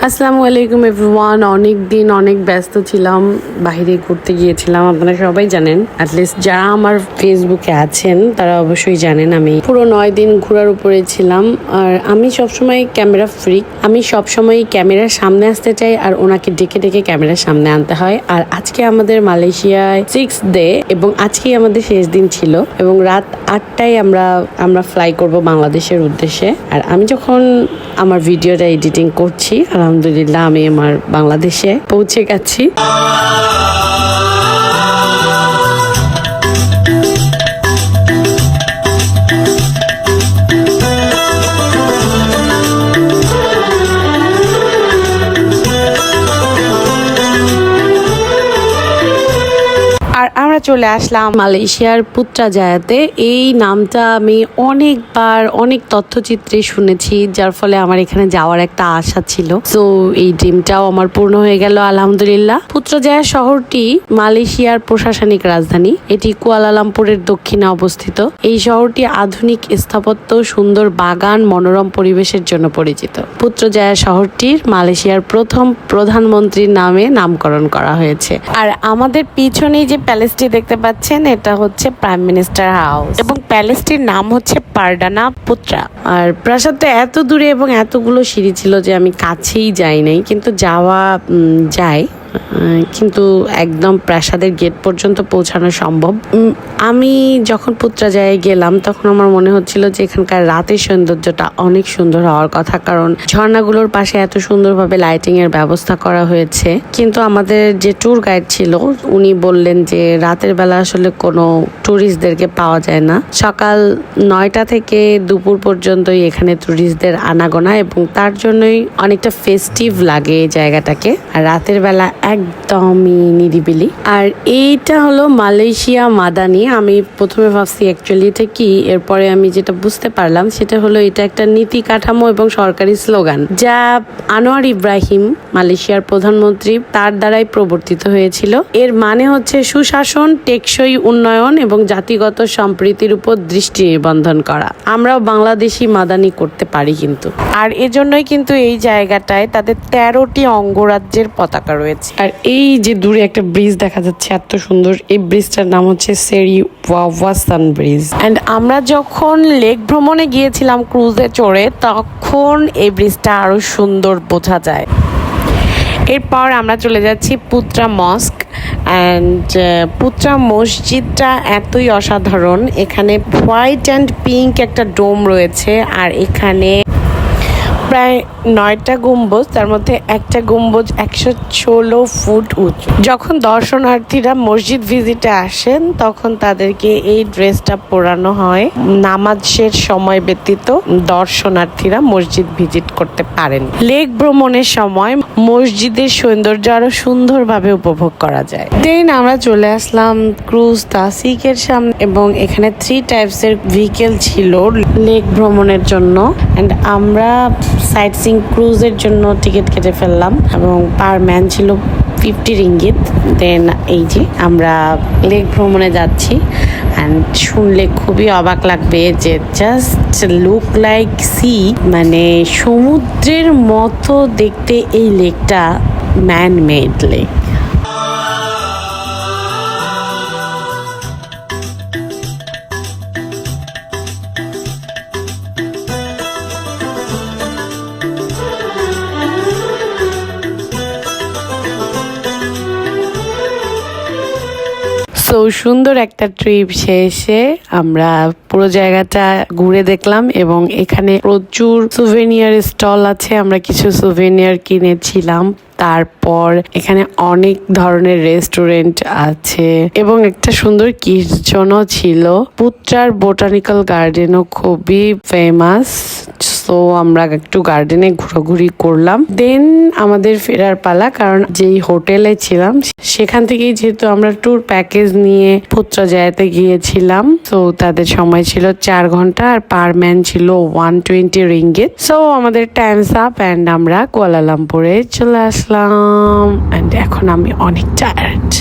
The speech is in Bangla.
আসসালামু আলাইকুম এভরিওয়ান। অনেক দিন অনেক ব্যস্ত ছিলাম, বাইরে ঘুরতে গিয়েছিলাম। আপনারা সবাই জানেন, অ্যাটলিস্ট যারা আমার ফেসবুকে আছেন তারা অবশ্যই জানেন আমি পুরো 9 দিন ঘোরার উপরে ছিলাম। আর আমি সবসময় ক্যামেরা ফ্রিক, আমি সবসময় ক্যামেরার সামনে আসতে চাই আর ওনাকে ডেকে ডেকে ক্যামেরার সামনে আনতে হয়। আর আজকে আমাদের মালয়েশিয়ায় 6th ডে এবং আজকেই আমাদের শেষ দিন ছিল এবং রাত 8টায় আমরা ফ্লাই করব বাংলাদেশের উদ্দেশ্যে। আর আমি যখন আমার ভিডিওটা এডিটিং করছি, আলহামদুলিল্লাহ আমি আমার বাংলাদেশে পৌঁছে গেছি। আর আমরা চলে আসলাম মালয়েশিয়ার পুত্রাজায়াতে। এই নামটা আমি অনেকবার অনেক তথ্যচিত্রে শুনেছি, যার ফলে আমার এখানে যাওয়ার একটা আশা ছিল। তো এই ড্রিমটাও আমার পূর্ণ হয়ে গেল আলহামদুলিল্লাহ। পুত্রাজায়া শহরটি মালয়েশিয়ার প্রশাসনিক রাজধানী। এটি কুয়ালালামপুরের দক্ষিণে অবস্থিত। এই শহরটি আধুনিক স্থাপত্য, সুন্দর বাগান, মনোরম পরিবেশের জন্য পরিচিত। পুত্রজায়া শহরটির মালয়েশিয়ার প্রথম প্রধানমন্ত্রীর নামে নামকরণ করা হয়েছে। আর আমাদের পিছনেই যে প্যালেসটি দেখতে পাচ্ছেন, এটা হচ্ছে প্রাইম মিনিস্টার হাউস এবং প্যালেসটির নাম হচ্ছে পারডানা পুত্রা। আর প্রাসাদটা এত দূরে এবং এতগুলো সিঁড়ি ছিল যে আমি কাছেই যাই নাই, কিন্তু যাওয়া যায়, কিন্তু একদম প্রাসাদের গেট পর্যন্ত পৌঁছানো সম্ভব। আমি যখন পুত্রাজায়ায় গেলাম তখন আমার মনে হচ্ছিল যে এখানকার রাতের সৌন্দর্যটা অনেক সুন্দর হওয়ার কথা, কারণ ঝর্ণাগুলোর পাশে এত সুন্দরভাবে লাইটিং এর ব্যবস্থা করা হয়েছে। কিন্তু আমাদের যে ট্যুর গাইড ছিল উনি বললেন যে রাতের বেলা আসলে কোনো ট্যুরিস্টদেরকে পাওয়া যায় না। সকাল 9টা থেকে দুপুর পর্যন্তই এখানে ট্যুরিস্টদের আনাগোনা এবং তার জন্যই অনেকটা ফেস্টিভ লাগে এই জায়গাটাকে। আর রাতের বেলা একদমই নিরিবিলি। আর এইটা হলো মালয়েশিয়া মাদানি। আমি প্রথমে ভাবছি অ্যাকচুয়ালি এটা কি, এরপরে আমি যেটা বুঝতে পারলাম সেটা হলো এটা একটা নীতি কাঠামো এবং সরকারি স্লোগান, যা আনোয়ার ইব্রাহিম, মালয়েশিয়ার প্রধানমন্ত্রী, তার দ্বারাই প্রবর্তিত হয়েছিল। এর মানে হচ্ছে সুশাসন, টেকসই উন্নয়ন এবং জাতিগত সম্প্রীতির উপর দৃষ্টি নিবন্ধন করা। আমরাও বাংলাদেশি মাদানি করতে পারি কিন্তু। আর এজন্যই কিন্তু এই জায়গাটায় তাদের 13টি অঙ্গরাজ্যের পতাকা রয়েছে। আর এই যে দূরে একটা ব্রিজ দেখা যাচ্ছে এত সুন্দর, এই ব্রিজটার নাম হচ্ছে সেরি ওয়াওয়াসান ব্রিজ। অ্যান্ড আমরা যখন লেক ভ্রমণে গিয়েছিলাম ক্রুজে চড়ে, তখন এই ব্রিজটা আরো সুন্দর বোঝা যায়। এরপর আমরা চলে যাচ্ছি পুত্রা মস্ক। অ্যান্ড পুত্রা মসজিদটা এতই অসাধারণ। এখানে হোয়াইট অ্যান্ড পিঙ্ক একটা ডোম রয়েছে, আর এখানে প্রায় 9টা গম্বুজ, তার মধ্যে একটা গম্বুজ 116 ফুট উঁচু। যখন দর্শনার্থীরা মসজিদ ভিজিটে আসেন তখন তাদেরকে এই ড্রেসটা পরানো হয়। নামাজের সময় ব্যতীত দর্শনার্থীরা মসজিদ ভিজিট করতে পারেন। লেক ভ্রমণের সময় মসজিদের সৌন্দর্য আরো সুন্দরভাবে উপভোগ করা যায়। দেন আমরা চলে আসলাম ক্রুজ তাসিকের সামনে এবং এখানে 3 টাইপসের ভেহিকেল ছিল লেক ভ্রমণের জন্য। অ্যান্ড আমরা সাইট সিং ক্রুজের জন্য টিকিট কেটে ফেললাম এবং পার ম্যান ছিল 50 রিঙ্গিত। দেন এই যে আমরা লেক ভ্রমণে যাচ্ছি। অ্যান্ড শুনলে খুবই অবাক লাগবে যে জাস্ট লুক লাইক সি, মানে সমুদ্রের মতো দেখতে এই লেকটা, ম্যান মেড লেক। তো সুন্দর একটা ট্রিপ শেষে আমরা পুরো জায়গাটা ঘুরে দেখলাম এবং এখানে প্রচুর সুভেনিয়ার স্টল আছে। আমরা কিছু সুভেনিয়ার কিনেছিলাম। তারপর এখানে অনেক ধরনের রেস্টুরেন্ট আছে এবং একটা সুন্দর কিডস জোনও ছিল। পুত্রার বোটানিক্যাল গার্ডেনও খুবই ফেমাস। সো আমরা একটু গার্ডেনে ঘোরাঘুরি করলাম। দেন আমাদের ফেরার পালা, কারণ যেই হোটেলে ছিলাম সেখান থেকেই যেহেতু আমরা ট্যুর প্যাকেজ নিয়ে পুত্রাজায়াতে গিয়েছিলাম, তো তাদের সময় ছিল 4 ঘন্টা আর পার ম্যান ছিল 120 রিঙ্গিত। সো আমাদের টাইমস আপ অ্যান্ড আমরা কুয়ালালামপুরে চলে আসলাম। অ্যান্ড এখন আমি অনেক টায়ার্ড।